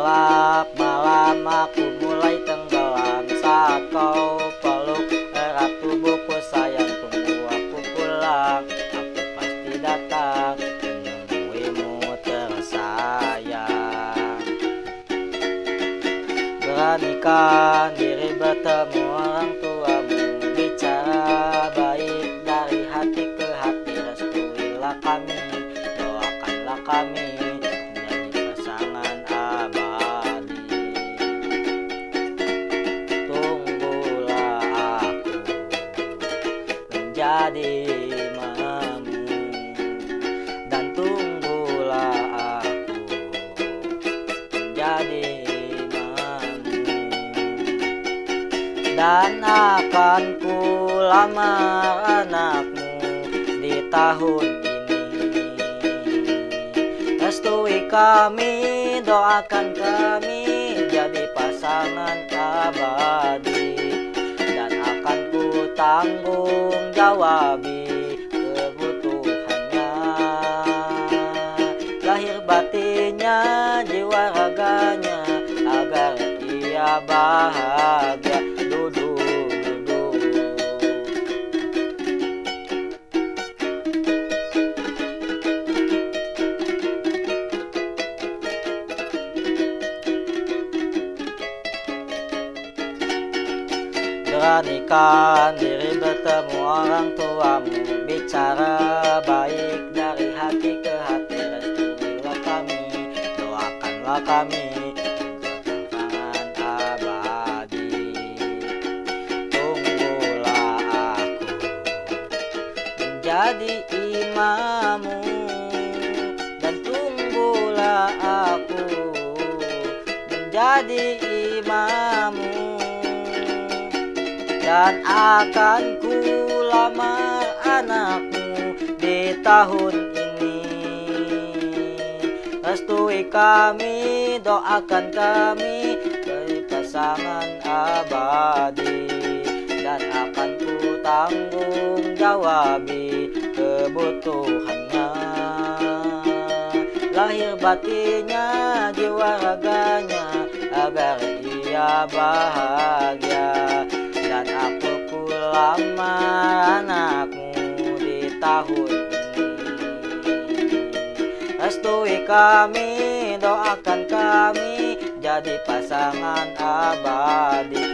Gelap malam aku mulai tenggelam saat kau peluk erat tubuhku sayang, tunggu aku pulang, aku pasti datang menemuimu tersayang. Beranikan diri bertemu orang tuamu, bicara baik dari hati ke hati, restuilah kami, doakanlah kami menjadi pasangan abadi. Tunggulah aku menjadi imamu, dan tunggulah aku menjadi imamu, dan akan ku lamar anakmu di tahun ini. Restui kami, doakan kami jadi pasangan abadi, dan akan ku tanggung jawabi kebutuhannya, lahir batinnya, jiwa raganya, agar ia bahagia. Duduk, duduk. Beranikan diri bertemu orang tuamu, bicara baik dari hati ke hati, restuilah kami, doakanlah kami menjadi pasangan abadi. Tunggulah aku menjadi imamu, dan tunggulah aku menjadi imamu, dan akan ku lamar anakmu di tahun ini. Restui kami, doakan kami jadi pasangan abadi, dan akan ku tanggung jawabi kebutuhannya, lahir batinnya, jiwa raganya, agar ia bahagia. Dan aku ku lamar anakmu di tahun ini. Restui kami, doakan kami jadi pasangan abadi.